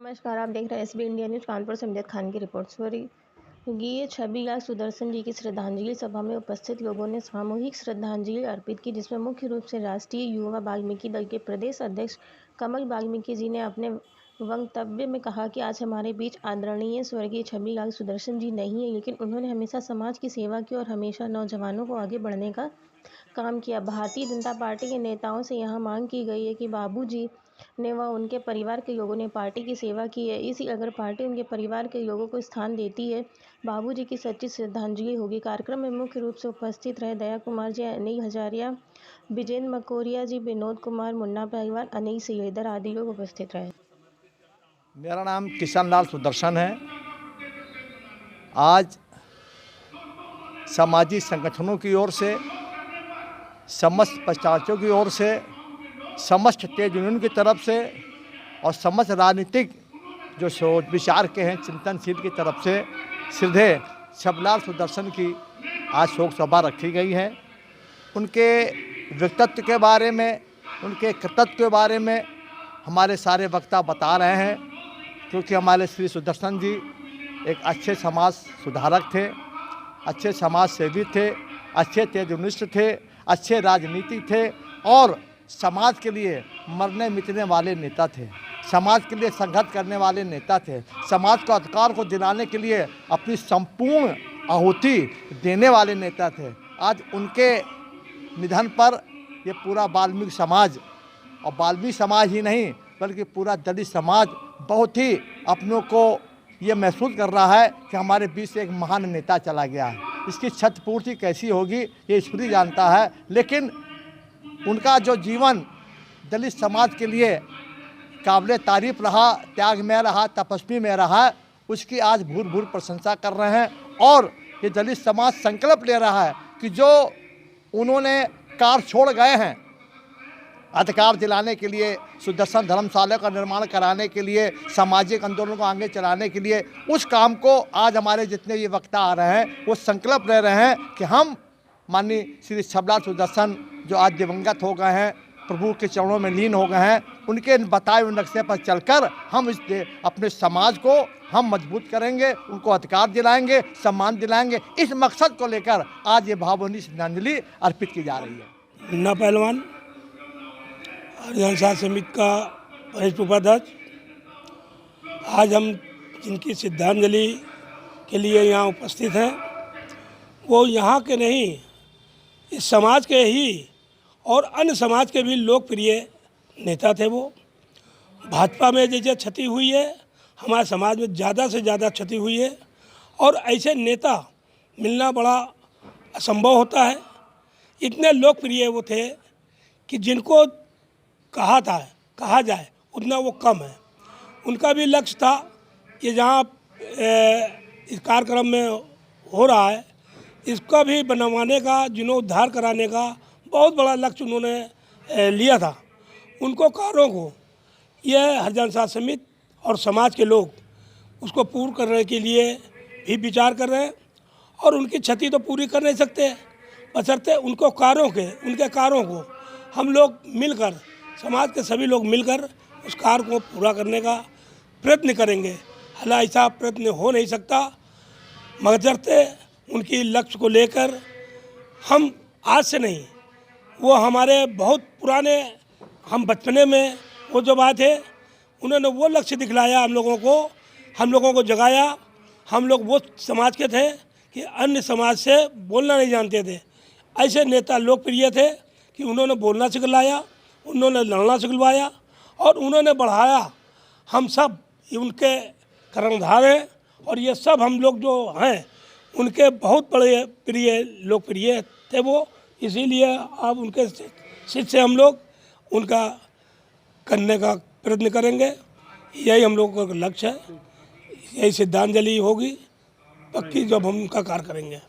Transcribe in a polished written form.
नमस्कार, आप देख रहे हैं एसबी इंडिया न्यूज़। कानपुर से अमजद खान की रिपोर्ट। स्वर्गीय छबिलाल सुदर्शन जी की श्रद्धांजलि सभा में उपस्थित लोगों ने सामूहिक श्रद्धांजलि अर्पित की, जिसमें मुख्य रूप से राष्ट्रीय युवा वाल्मीकि दल के प्रदेश अध्यक्ष कमल वाल्मीकि जी ने अपने वक्तव्य में कहा कि आज हमारे बीच आदरणीय स्वर्गीय छबिलाल सुदर्शन जी नहीं है, लेकिन उन्होंने हमेशा समाज की सेवा की और हमेशा नौजवानों को आगे बढ़ने का काम किया। भारतीय जनता पार्टी के नेताओं से यहाँ मांग की गई है कि बाबूजी ने व उनके परिवार के लोगों ने पार्टी की सेवा की है, इसी अगर पार्टी उनके परिवार के लोगों को स्थान देती है, बाबूजी की सच्ची श्रद्धांजलि होगी। कार्यक्रम में मुख्य रूप से उपस्थित रहे दया कुमार जी, अनिल हजारिया, विजेंद्र मकोरिया जी, विनोद कुमार, मुन्ना पहलवान, अनिल सिलेदर आदि लोग उपस्थित रहे। मेरा नाम किशन लाल सुदर्शन है। आज सामाजिक संगठनों की ओर से, समस्त पक्षार्थियों की ओर से, समस्त ट्रेड यूनियन की तरफ से और समस्त राजनीतिक जो सोच विचार के हैं, चिंतनशील की तरफ से श्रद्धेय छबिलाल सुदर्शन की आज शोक सभा रखी गई है। उनके व्यक्तित्व के बारे में, उनके कृतित्व के बारे में हमारे सारे वक्ता बता रहे हैं, क्योंकि हमारे श्री सुदर्शन जी एक अच्छे समाज सुधारक थे, अच्छे समाज सेवी थे, अच्छे तेजनिष्ठ थे, अच्छे राजनीतिक थे और समाज के लिए मरने मिटने वाले नेता थे, समाज के लिए संघर्ष करने वाले नेता थे, समाज को अधिकार को दिलाने के लिए अपनी संपूर्ण आहुति देने वाले नेता थे। आज उनके निधन पर ये पूरा वाल्मीकि समाज, और वाल्मीकि समाज ही नहीं बल्कि पूरा दलित समाज बहुत ही अपनों को ये महसूस कर रहा है कि हमारे बीच से एक महान नेता चला गया है। इसकी क्षतिपूर्ति कैसी होगी ये ईश्वर ही जानता है, लेकिन उनका जो जीवन दलित समाज के लिए काबिल तारीफ रहा, त्यागमय रहा, तपस्वी में रहा, उसकी आज भूर भूर प्रशंसा कर रहे हैं। और ये दलित समाज संकल्प ले रहा है कि जो उन्होंने कार छोड़ गए हैं अधिकार दिलाने के लिए, सुदर्शन धर्मशाला का निर्माण कराने के लिए, सामाजिक आंदोलन को आगे चलाने के लिए, उस काम को आज हमारे जितने ये वक्ता आ रहे हैं वो संकल्प ले रहे हैं कि हम माननीय श्री छबिलाल सुदर्शन जो आज दिवंगत हो गए हैं, प्रभु के चरणों में लीन हो गए हैं, उनके बताए हुए नक्शे पर चलकर हम इस अपने समाज को हम मजबूत करेंगे, उनको अधिकार दिलाएंगे, सम्मान दिलाएंगे। इस मकसद को लेकर आज ये भावभीनी श्रद्धांजलि अर्पित की जा रही है। मुन्ना पहलवान, हरियाणा साध समिति का वरिष्ठ उपाध्यक्ष, आज हम जिनकी श्रद्धांजलि के लिए यहाँ उपस्थित हैं वो यहाँ के नहीं, इस समाज के ही और अन्य समाज के भी लोकप्रिय नेता थे। वो भाजपा में जैसे क्षति हुई है, हमारे समाज में ज़्यादा से ज़्यादा क्षति हुई है और ऐसे नेता मिलना बड़ा असंभव होता है। इतने लोकप्रिय वो थे कि जिनको कहा जाए उतना वो कम है। उनका भी लक्ष्य था कि जहाँ इस कार्यक्रम में हो रहा है इसका भी बनवाने का, जीर्णोद्धार कराने का बहुत बड़ा लक्ष्य उन्होंने लिया था। उनको कार्यों को यह हरिजन साध समिति और समाज के लोग उसको पूर्ण करने के लिए भी विचार कर रहे हैं और उनकी क्षति तो पूरी कर नहीं सकते, बशर्ते उनके कार्यों को हम लोग मिलकर, समाज के सभी लोग मिलकर उस कार्य को पूरा करने का प्रयत्न करेंगे। हालांकि ऐसा प्रयत्न हो नहीं सकता, मगरते उनकी लक्ष्य को लेकर हम आज से नहीं, वो हमारे बहुत पुराने, हम बचपने में वो जब आए थे उन्होंने वो लक्ष्य दिखलाया हम लोगों को जगाया। हम लोग वो समाज के थे कि अन्य समाज से बोलना नहीं जानते थे। ऐसे नेता लोकप्रिय थे कि उन्होंने बोलना सिखलाया, उन्होंने लड़ना सिखलवाया और उन्होंने बढ़ाया। हम सब उनके कर्णधार हैं और ये सब हम लोग जो हैं उनके बहुत बड़े लोकप्रिय थे वो। इसीलिए अब उनके शिष्य से हम लोग उनका करने का प्रयत्न करेंगे। यही हम लोगों का लक्ष्य है। यही श्रद्धांजलि होगी पक्की जब हम उनका कार्य करेंगे।